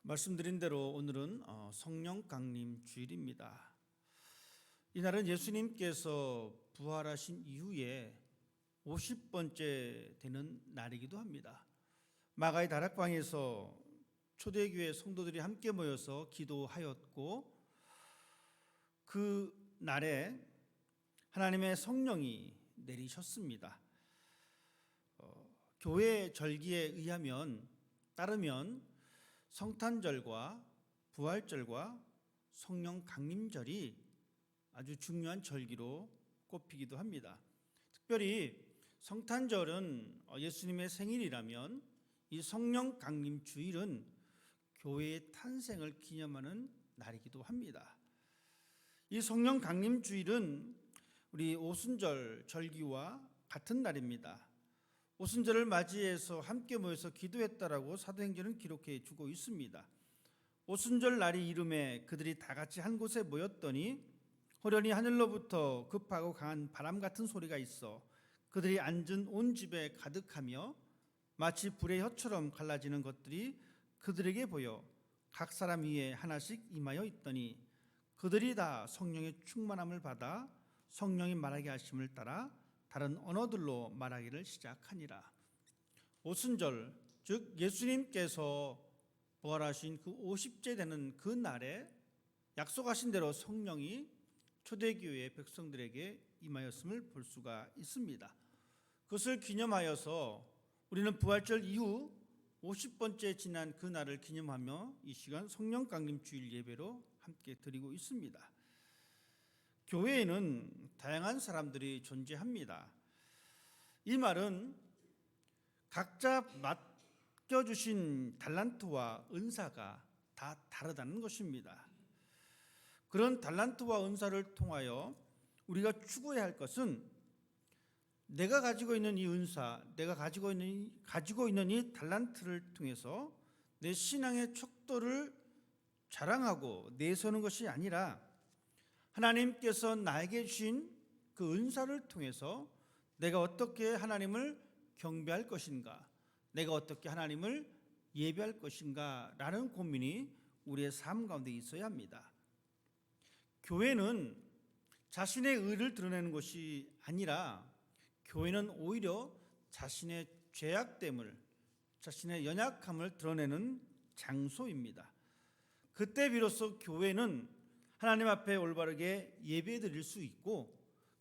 말씀드린 대로 오늘은 성령 강림 주일입니다. 이날은 예수님께서 부활하신 이후에 50번째 되는 날이기도 합니다. 마가의 다락방에서 초대교회 성도들이 함께 모여서 기도하였고, 그 날에 하나님의 성령이 내리셨습니다. 교회 절기에 따르면 성탄절과 부활절과 성령 강림절이 아주 중요한 절기로 꼽히기도 합니다. 특별히 성탄절은 예수님의 생일이라면 이 성령 강림 주일은 교회의 탄생을 기념하는 날이기도 합니다. 이 성령 강림 주일은 우리 오순절 절기와 같은 날입니다. 오순절을 맞이해서 함께 모여서 기도했다라고 사도행전은 기록해 주고 있습니다. 오순절 날이 이름에 그들이 다 같이 한 곳에 모였더니 호련히 하늘로부터 급하고 강한 바람 같은 소리가 있어 그들이 앉은 온 집에 가득하며 마치 불의 혀처럼 갈라지는 것들이 그들에게 보여 각 사람 위에 하나씩 임하여 있더니 그들이 다 성령의 충만함을 받아 성령이 말하게 하심을 따라 다른 언어들로 말하기를 시작하니라. 오순절, 즉 예수님께서 부활하신 그 50째 되는 그 날에 약속하신 대로 성령이 초대교회 백성들에게 임하였음을 볼 수가 있습니다. 그것을 기념하여서 우리는 부활절 이후 50번째 지난 그 날을 기념하며 이 시간 성령 강림 주일 예배로 함께 드리고 있습니다. 교회에는 다양한 사람들이 존재합니다. 이 말은 각자 맡겨주신 달란트와 은사가 다 다르다는 것입니다. 그런 달란트와 은사를 통하여 우리가 추구해야 할 것은 내가 가지고 있는 이 은사, 내가 가지고 있는 이 달란트를 통해서 내 신앙의 척도를 자랑하고 내세우는 것이 아니라 하나님께서 나에게 주신 그 은사를 통해서 내가 어떻게 하나님을 경배할 것인가, 내가 어떻게 하나님을 예배할 것인가 라는 고민이 우리의 삶 가운데 있어야 합니다. 교회는 자신의 의를 드러내는 것이 아니라 교회는 오히려 자신의 죄악됨을, 자신의 연약함을 드러내는 장소입니다. 그때 비로소 교회는 하나님 앞에 올바르게 예배드릴 수 있고,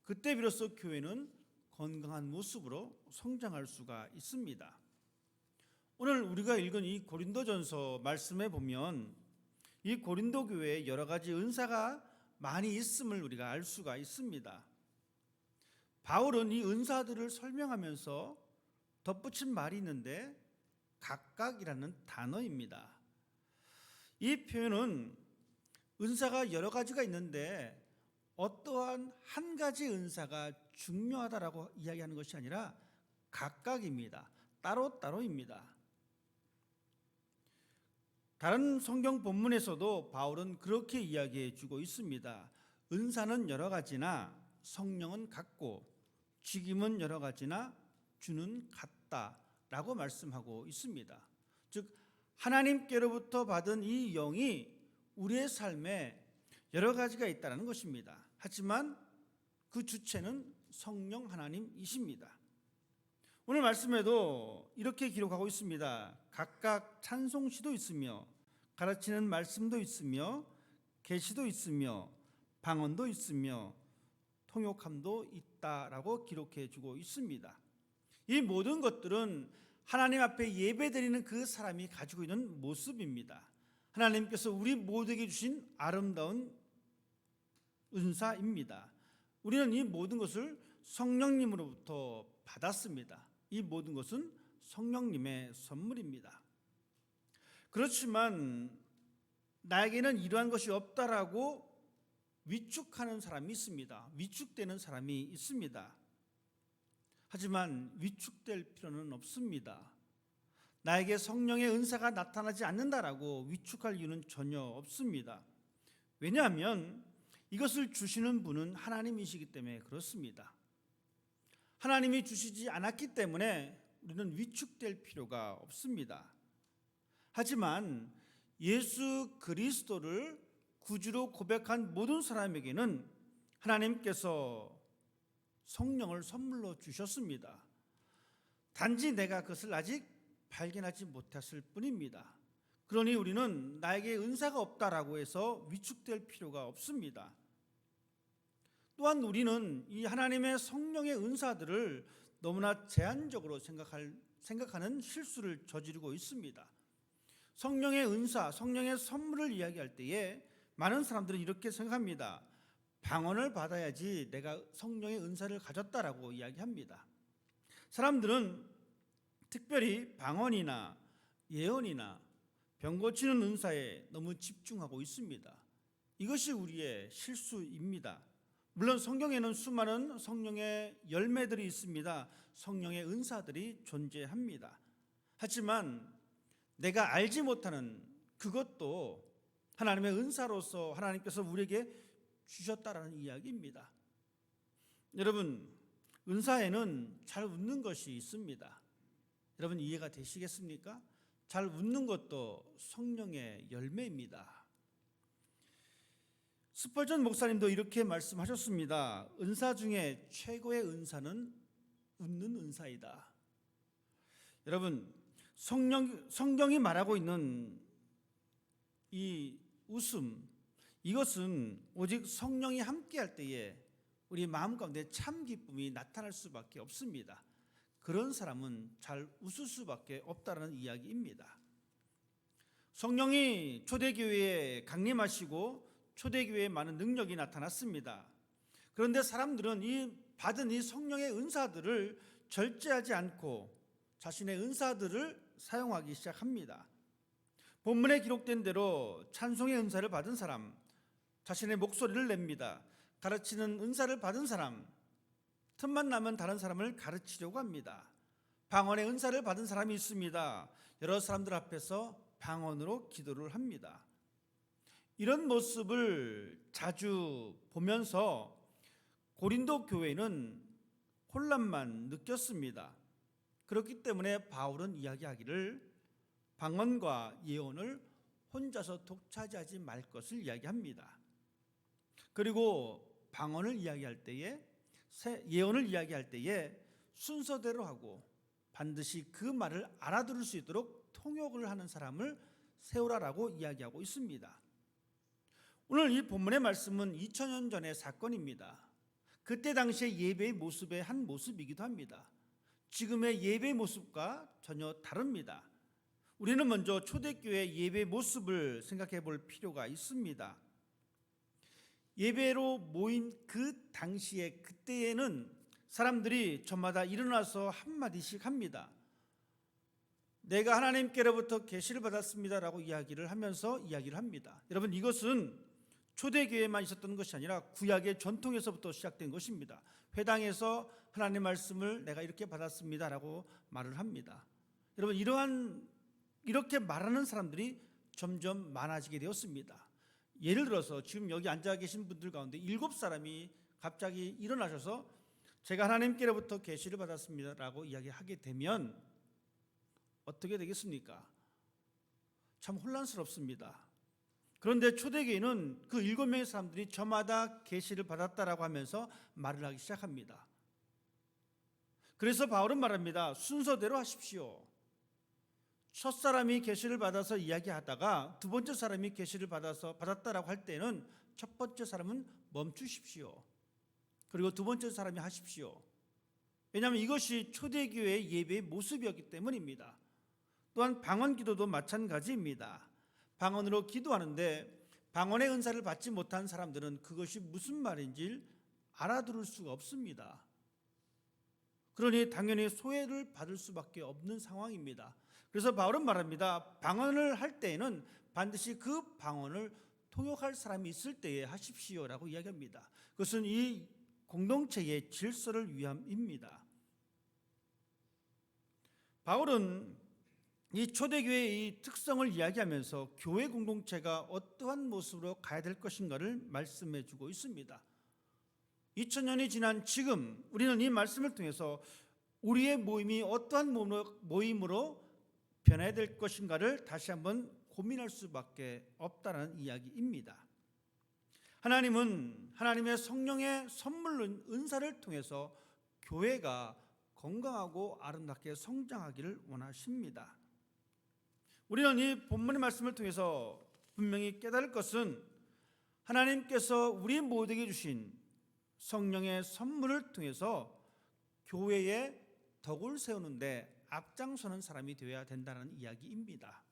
그때 비로소 교회는 건강한 모습으로 성장할 수가 있습니다. 오늘 우리가 읽은 이 고린도전서 말씀에 보면 이 고린도 교회에 여러 가지 은사가 많이 있음을 우리가 알 수가 있습니다. 바울은 이 은사들을 설명하면서 덧붙인 말이 있는데 각각이라는 단어입니다. 이 표현은 은사가 여러 가지가 있는데 어떠한 한 가지 은사가 중요하다라고 이야기하는 것이 아니라 각각입니다. 따로따로입니다. 다른 성경 본문에서도 바울은 그렇게 이야기해 주고 있습니다. 은사는 여러 가지나 성령은 같고 직임은 여러 가지나 주는 같다라고 말씀하고 있습니다. 즉 하나님께로부터 받은 이 영이 우리의 삶에 여러 가지가 있다는 것입니다. 하지만 그 주체는 성령 하나님이십니다. 오늘 말씀에도 이렇게 기록하고 있습니다. 각각 찬송시도 있으며 가르치는 말씀도 있으며 계시도 있으며 방언도 있으며 통역함도 있다라고 기록해 주고 있습니다. 이 모든 것들은 하나님 앞에 예배드리는 그 사람이 가지고 있는 모습입니다. 하나님께서 우리 모두에게 주신 아름다운 은사입니다. 우리는 이 모든 것을 성령님으로부터 받았습니다. 이 모든 것은 성령님의 선물입니다. 그렇지만 나에게는 이러한 것이 없다라고 위축하는 사람이 있습니다. 위축되는 사람이 있습니다. 하지만 위축될 필요는 없습니다. 나에게 성령의 은사가 나타나지 않는다라고 위축할 이유는 전혀 없습니다. 왜냐하면 이것을 주시는 분은 하나님이시기 때문에 그렇습니다. 하나님이 주시지 않았기 때문에 우리는 위축될 필요가 없습니다. 하지만 예수 그리스도를 구주로 고백한 모든 사람에게는 하나님께서 성령을 선물로 주셨습니다. 단지 내가 그것을 아직 발견하지 못했을 뿐입니다. 그러니 우리는 나에게 은사가 없다라고 해서 위축될 필요가 없습니다. 또한 우리는 이 하나님의 성령의 은사들을 너무나 제한적으로 생각하는 실수를 저지르고 있습니다. 성령의 은사, 성령의 선물을 이야기할 때에 많은 사람들은 이렇게 생각합니다. 방언을 받아야지 내가 성령의 은사를 가졌다라고 이야기합니다. 사람들은 특별히 방언이나 예언이나 병 고치는 은사에 너무 집중하고 있습니다. 이것이 우리의 실수입니다. 물론 성경에는 수많은 성령의 열매들이 있습니다. 성령의 은사들이 존재합니다. 하지만 내가 알지 못하는 그것도 하나님의 은사로서 하나님께서 우리에게 주셨다라는 이야기입니다. 여러분, 은사에는 잘 웃는 것이 있습니다. 여러분 이해가 되시겠습니까? 잘 웃는 것도 성령의 열매입니다. 스펄전 목사님도 이렇게 말씀하셨습니다. 은사 중에 최고의 은사는 웃는 은사이다. 여러분, 성경이 말하고 있는 이 웃음, 이것은 오직 성령이 함께할 때에 우리 마음 가운데 참 기쁨이 나타날 수밖에 없습니다. 그런 사람은 잘 웃을 수밖에 없다는 이야기입니다. 성령이 초대교회에 강림하시고 초대교회에 많은 능력이 나타났습니다. 그런데 사람들은 받은 이 성령의 은사들을 절제하지 않고 자신의 은사들을 사용하기 시작합니다. 본문에 기록된 대로 찬송의 은사를 받은 사람, 자신의 목소리를 냅니다. 가르치는 은사를 받은 사람, 틈만 나면 다른 사람을 가르치려고 합니다. 방언의 은사를 받은 사람이 있습니다. 여러 사람들 앞에서 방언으로 기도를 합니다. 이런 모습을 자주 보면서 고린도 교회는 혼란만 느꼈습니다. 그렇기 때문에 바울은 이야기하기를 방언과 예언을 혼자서 독차지하지 말 것을 이야기합니다. 그리고 방언을 이야기할 때에, 예언을 이야기할 때에 순서대로 하고 반드시 그 말을 알아들을 수 있도록 통역을 하는 사람을 세우라라고 이야기하고 있습니다. 오늘 이 본문의 말씀은 2000년 전의 사건입니다. 그때 당시의 예배의 모습의 한 모습이기도 합니다. 지금의 예배의 모습과 전혀 다릅니다. 우리는 먼저 초대교회 예배의 모습을 생각해 볼 필요가 있습니다. 예배로 모인 그 당시에 그때에는 사람들이 저마다 일어나서 한마디씩 합니다. 내가 하나님께로부터 계시를 받았습니다라고 이야기를 하면서 이야기를 합니다. 여러분, 이것은 초대교회만 있었던 것이 아니라 구약의 전통에서부터 시작된 것입니다. 회당에서 하나님 말씀을 내가 이렇게 받았습니다라고 말을 합니다. 여러분, 이렇게 말하는 사람들이 점점 많아지게 되었습니다. 예를 들어서 지금 여기 앉아 계신 분들 가운데 7사람이 갑자기 일어나셔서 제가 하나님께로부터 계시를 받았습니다라고 이야기하게 되면 어떻게 되겠습니까? 참 혼란스럽습니다. 그런데 초대교회는 그 7명의 사람들이 저마다 계시를 받았다라고 하면서 말을 하기 시작합니다. 그래서 바울은 말합니다. 순서대로 하십시오. 첫 사람이 계시를 받아서 이야기하다가 두 번째 사람이 계시를 받았다라고 할 때는 첫 번째 사람은 멈추십시오. 그리고 두 번째 사람이 하십시오. 왜냐하면 이것이 초대교회의 예배의 모습이었기 때문입니다. 또한 방언 기도도 마찬가지입니다. 방언으로 기도하는데 방언의 은사를 받지 못한 사람들은 그것이 무슨 말인지 알아들을 수가 없습니다. 그러니 당연히 소외를 받을 수밖에 없는 상황입니다. 그래서 바울은 말합니다. 방언을 할 때에는 반드시 그 방언을 통역할 사람이 있을 때에 하십시오라고 이야기합니다. 그것은 이 공동체의 질서를 위함입니다. 바울은 이 초대교회의 이 특성을 이야기하면서 교회 공동체가 어떠한 모습으로 가야 될 것인가를 말씀해 주고 있습니다. 2000년이 지난 지금 우리는 이 말씀을 통해서 우리의 모임이 어떠한 모임으로 변해야 될 것인가를 다시 한번 고민할 수밖에 없다는 이야기입니다. 하나님은 하나님의 성령의 선물 은사를 통해서 교회가 건강하고 아름답게 성장하기를 원하십니다. 우리는 이 본문의 말씀을 통해서 분명히 깨달을 것은 하나님께서 우리 모두에게 주신 성령의 선물을 통해서 교회의 덕을 세우는데 앞장서는 사람이 되어야 된다는 이야기입니다.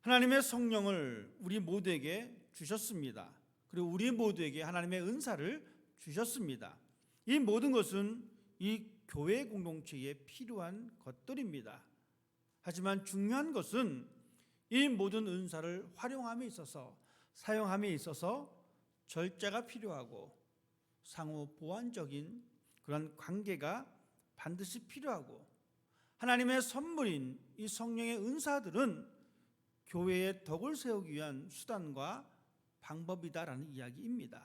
하나님의 성령을 우리 모두에게 주셨습니다. 그리고 우리 모두에게 하나님의 은사를 주셨습니다. 이 모든 것은 이 교회 공동체에 필요한 것들입니다. 하지만 중요한 것은 이 모든 은사를 활용함에 있어서, 사용함에 있어서 절제가 필요하고 상호 보완적인 그런 관계가 반드시 필요하고, 하나님의 선물인 이 성령의 은사들은 교회의 덕을 세우기 위한 수단과 방법이다라는 이야기입니다.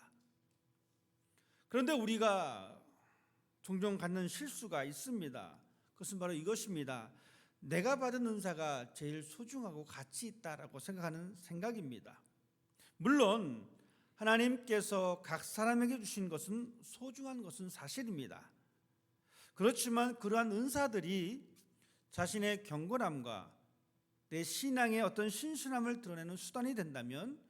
그런데 우리가 종종 갖는 실수가 있습니다. 그것은 바로 이것입니다. 내가 받은 은사가 제일 소중하고 가치 있다라고 생각하는 생각입니다. 물론 하나님께서 각 사람에게 주신 것은 소중한 것은 사실입니다. 그렇지만 그러한 은사들이 자신의 경건함과 내 신앙의 어떤 신실함을 드러내는 수단이 된다면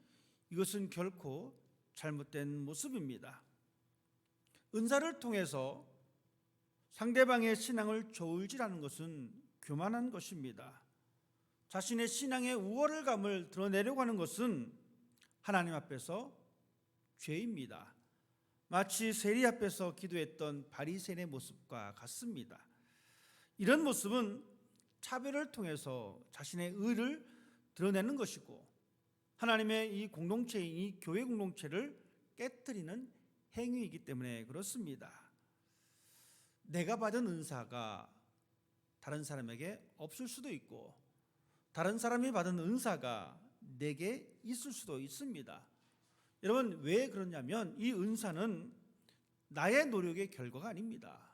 이것은 결코 잘못된 모습입니다. 은사를 통해서 상대방의 신앙을 저울질하는 것은 교만한 것입니다. 자신의 신앙의 우월감을 드러내려고 하는 것은 하나님 앞에서 죄입니다. 마치 세리 앞에서 기도했던 바리새인의 모습과 같습니다. 이런 모습은 차별을 통해서 자신의 의를 드러내는 것이고 하나님의 이 공동체인 이 교회 공동체를 깨뜨리는 행위이기 때문에 그렇습니다. 내가 받은 은사가 다른 사람에게 없을 수도 있고 다른 사람이 받은 은사가 내게 있을 수도 있습니다. 여러분, 왜 그러냐면 이 은사는 나의 노력의 결과가 아닙니다.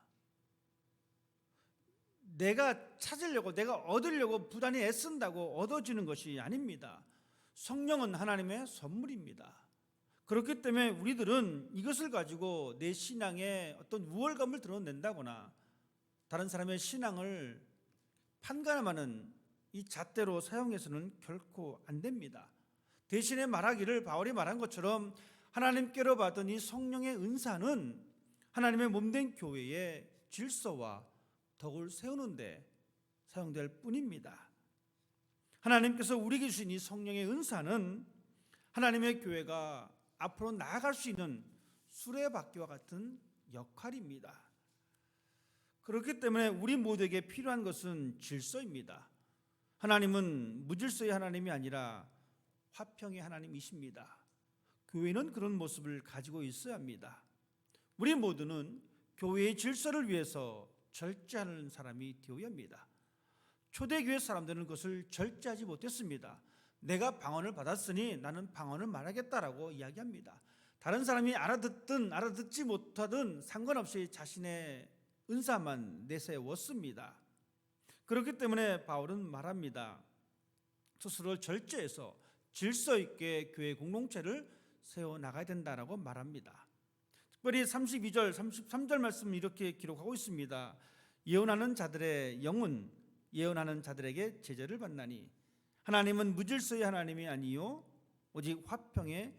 내가 찾으려고, 내가 얻으려고 부단히 애쓴다고 얻어지는 것이 아닙니다. 성령은 하나님의 선물입니다. 그렇기 때문에 우리들은 이것을 가지고 내 신앙의 어떤 우월감을 드러낸다거나 다른 사람의 신앙을 판가름하는 이 잣대로 사용해서는 결코 안 됩니다. 대신에 말하기를 바울이 말한 것처럼 하나님께로 받은 이 성령의 은사는 하나님의 몸된 교회의 질서와 덕을 세우는 데 사용될 뿐입니다. 하나님께서 우리에게 주신 이 성령의 은사는 하나님의 교회가 앞으로 나아갈 수 있는 수레바퀴와 같은 역할입니다. 그렇기 때문에 우리 모두에게 필요한 것은 질서입니다. 하나님은 무질서의 하나님이 아니라 화평의 하나님이십니다. 교회는 그런 모습을 가지고 있어야 합니다. 우리 모두는 교회의 질서를 위해서 절제하는 사람이 되어야 합니다. 초대교회 사람들은 그것을 절제하지 못했습니다. 내가 방언을 받았으니 나는 방언을 말하겠다라고 이야기합니다. 다른 사람이 알아듣든 알아듣지 못하든 상관없이 자신의 은사만 내세웠습니다. 그렇기 때문에 바울은 말합니다. 스스로를 절제해서 질서 있게 교회 공동체를 세워나가야 된다라고 말합니다. 특별히 32절, 33절 말씀을 이렇게 기록하고 있습니다. 예언하는 자들의 영은 예언하는 자들에게 제재를 받나니 하나님은 무질서의 하나님이 아니요 오직 화평의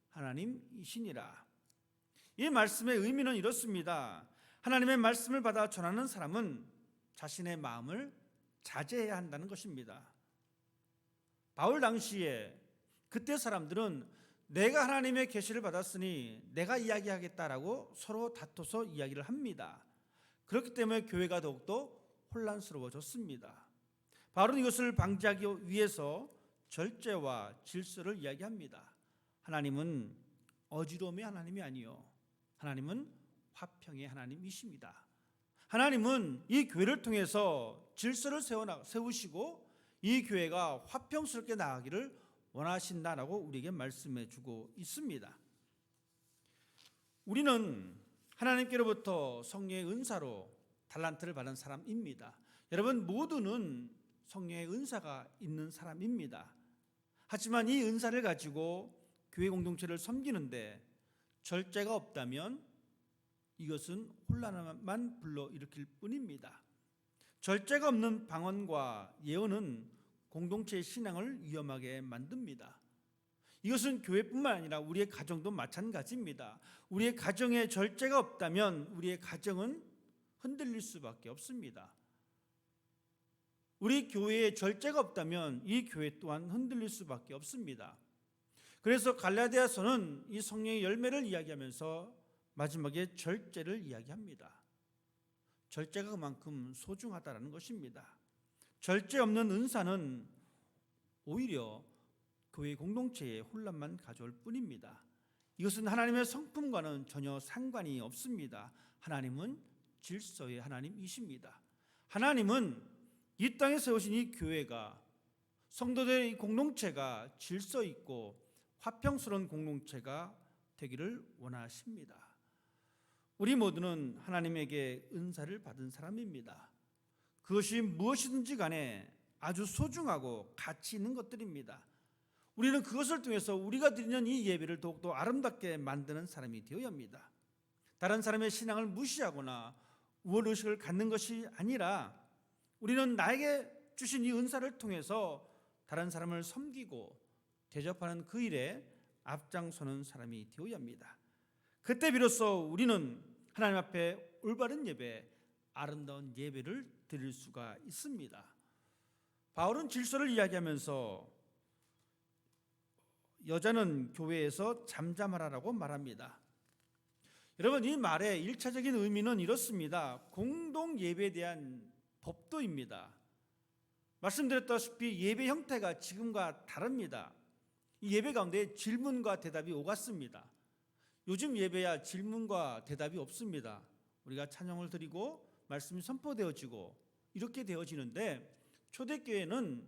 하나님이시니라. 이 말씀의 의미는 이렇습니다. 하나님의 말씀을 받아 전하는 사람은 자신의 마음을 자제해야 한다는 것입니다. 바울 당시에 그때 사람들은 내가 하나님의 계시를 받았으니 내가 이야기하겠다라고 서로 다퉈서 이야기를 합니다. 그렇기 때문에 교회가 더욱더 혼란스러워졌습니다. 바울은 이것을 방지하기 위해서 절제와 질서를 이야기합니다. 하나님은 어지러움의 하나님이 아니요 하나님은 화평의 하나님이십니다. 하나님은 이 교회를 통해서 질서를 세우시고 이 교회가 화평스럽게 나가기를 원하신다라고 우리에게 말씀해 주고 있습니다. 우리는 하나님께로부터 성령의 은사로 달란트를 받은 사람입니다. 여러분 모두는 성령의 은사가 있는 사람입니다. 하지만 이 은사를 가지고 교회 공동체를 섬기는데 절제가 없다면 이것은 혼란만 불러일으킬 뿐입니다. 절제가 없는 방언과 예언은 공동체의 신앙을 위험하게 만듭니다. 이것은 교회뿐만 아니라 우리의 가정도 마찬가지입니다. 우리의 가정에 절제가 없다면 우리의 가정은 흔들릴 수밖에 없습니다. 우리 교회에 절제가 없다면 이 교회 또한 흔들릴 수밖에 없습니다. 그래서 갈라디아서는 이 성령의 열매를 이야기하면서 마지막에 절제를 이야기합니다. 절제가 그만큼 소중하다는 것입니다. 절제 없는 은사는 오히려 교회 공동체에 혼란만 가져올 뿐입니다. 이것은 하나님의 성품과는 전혀 상관이 없습니다. 하나님은 질서의 하나님이십니다. 하나님은 이 땅에 세우신 이 교회가, 성도들의 이 공동체가 질서 있고 화평스러운 공동체가 되기를 원하십니다. 우리 모두는 하나님에게 은사를 받은 사람입니다. 그것이 무엇이든지 간에 아주 소중하고 가치 있는 것들입니다. 우리는 그것을 통해서 우리가 드리는 이 예배를 더욱더 아름답게 만드는 사람이 되어야 합니다. 다른 사람의 신앙을 무시하거나 우월의식을 갖는 것이 아니라 우리는 나에게 주신 이 은사를 통해서 다른 사람을 섬기고 대접하는 그 일에 앞장서는 사람이 되어야 합니다. 그때 비로소 우리는 하나님 앞에 올바른 예배, 아름다운 예배를 드릴 수가 있습니다. 바울은 질서를 이야기하면서 여자는 교회에서 잠잠하라고 말합니다. 여러분, 이 말의 1차적인 의미는 이렇습니다. 공동 예배에 대한 법도입니다. 말씀드렸다시피 예배 형태가 지금과 다릅니다. 이 예배 가운데 질문과 대답이 오갔습니다. 요즘 예배야 질문과 대답이 없습니다. 우리가 찬양을 드리고 말씀이 선포되어지고 이렇게 되어지는데 초대교회는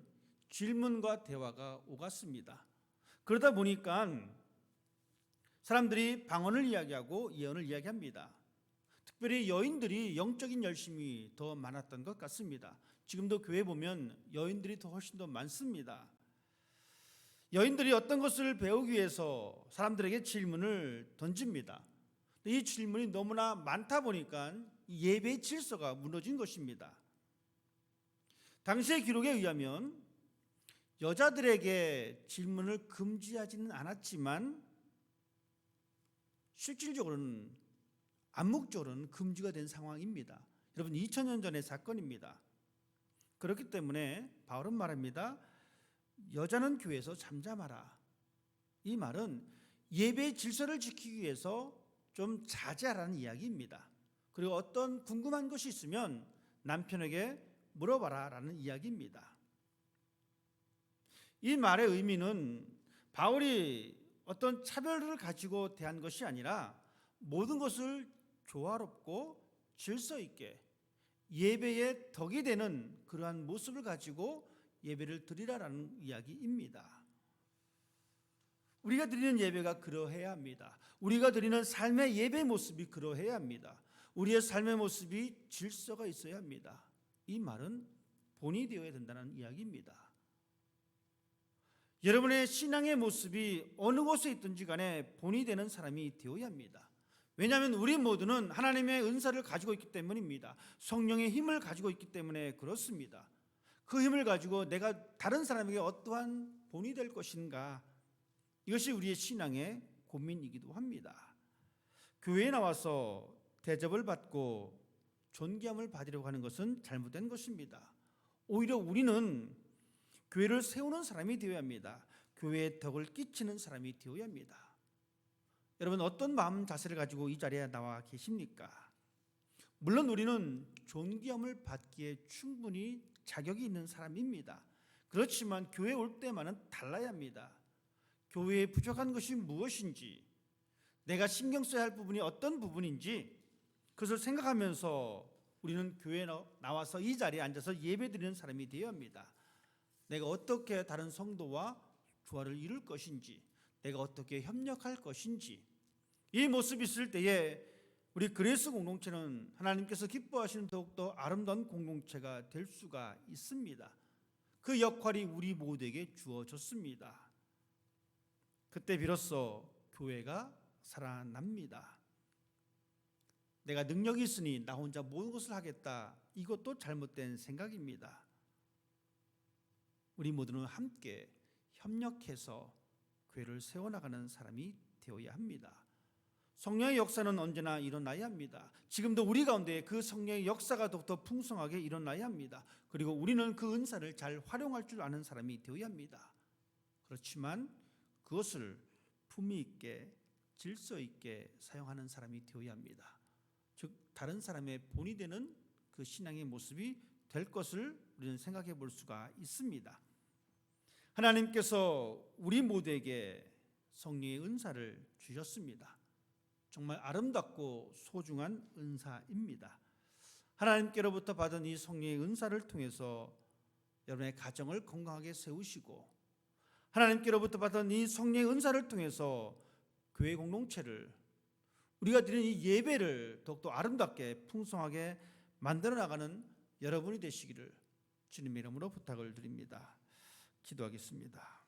질문과 대화가 오갔습니다. 그러다 보니까 사람들이 방언을 이야기하고 예언을 이야기합니다. 특별히 여인들이 영적인 열심이 더 많았던 것 같습니다. 지금도 교회 보면 여인들이 더 훨씬 더 많습니다. 여인들이 어떤 것을 배우기 위해서 사람들에게 질문을 던집니다. 이 질문이 너무나 많다 보니까 예배의 질서가 무너진 것입니다. 당시의 기록에 의하면 여자들에게 질문을 금지하지는 않았지만 실질적으로는 암묵적으로는 금지가 된 상황입니다. 여러분, 2000년 전의 사건입니다. 그렇기 때문에 바울은 말합니다. 여자는 교회에서 잠잠하라. 이 말은 예배의 질서를 지키기 위해서 좀 자제하라는 이야기입니다. 그리고 어떤 궁금한 것이 있으면 남편에게 물어봐라 라는 이야기입니다. 이 말의 의미는 바울이 어떤 차별을 가지고 대한 것이 아니라 모든 것을 조화롭고 질서 있게 예배의 덕이 되는 그러한 모습을 가지고 예배를 드리라라는 이야기입니다. 우리가 드리는 예배가 그러해야 합니다. 우리가 드리는 삶의 예배 모습이 그러해야 합니다. 우리의 삶의 모습이 질서가 있어야 합니다. 이 말은 본이 되어야 된다는 이야기입니다. 여러분의 신앙의 모습이 어느 곳에 있든지 간에 본이 되는 사람이 되어야 합니다. 왜냐하면 우리 모두는 하나님의 은사를 가지고 있기 때문입니다. 성령의 힘을 가지고 있기 때문에 그렇습니다. 그 힘을 가지고 내가 다른 사람에게 어떠한 본이 될 것인가, 이것이 우리의 신앙의 고민이기도 합니다. 교회에 나와서 대접을 받고 존귀함을 받으려고 하는 것은 잘못된 것입니다. 오히려 우리는 교회를 세우는 사람이 되어야 합니다. 교회에 덕을 끼치는 사람이 되어야 합니다. 여러분, 어떤 마음 자세를 가지고 이 자리에 나와 계십니까? 물론 우리는 존귀함을 받기에 충분히 자격이 있는 사람입니다. 그렇지만 교회에 올 때만은 달라야 합니다. 교회에 부족한 것이 무엇인지, 내가 신경 써야 할 부분이 어떤 부분인지 그것을 생각하면서 우리는 교회에 나와서 이 자리에 앉아서 예배드리는 사람이 되어야 합니다. 내가 어떻게 다른 성도와 조화를 이룰 것인지, 내가 어떻게 협력할 것인지, 이 모습이 있을 때에 우리 그레이스 공동체는 하나님께서 기뻐하시는 더욱더 아름다운 공동체가 될 수가 있습니다. 그 역할이 우리 모두에게 주어졌습니다. 그때 비로소 교회가 살아납니다. 내가 능력이 있으니 나 혼자 모든 것을 하겠다. 이것도 잘못된 생각입니다. 우리 모두는 함께 협력해서 교회를 세워나가는 사람이 되어야 합니다. 성령의 역사는 언제나 일어나야 합니다. 지금도 우리 가운데 그 성령의 역사가 더욱더 풍성하게 일어나야 합니다. 그리고 우리는 그 은사를 잘 활용할 줄 아는 사람이 되어야 합니다. 그렇지만 그것을 품위 있게 질서 있게 사용하는 사람이 되어야 합니다. 즉 다른 사람의 본이 되는 그 신앙의 모습이 될 것을 우리는 생각해 볼 수가 있습니다. 하나님께서 우리 모두에게 성령의 은사를 주셨습니다. 정말 아름답고 소중한 은사입니다. 하나님께로부터 받은 이 성령의 은사를 통해서 여러분의 가정을 건강하게 세우시고, 하나님께로부터 받은 이 성령의 은사를 통해서 교회 공동체를, 우리가 드리는 이 예배를 더욱더 아름답게 풍성하게 만들어 나가는 여러분이 되시기를 주님의 이름으로 부탁을 드립니다. 기도하겠습니다.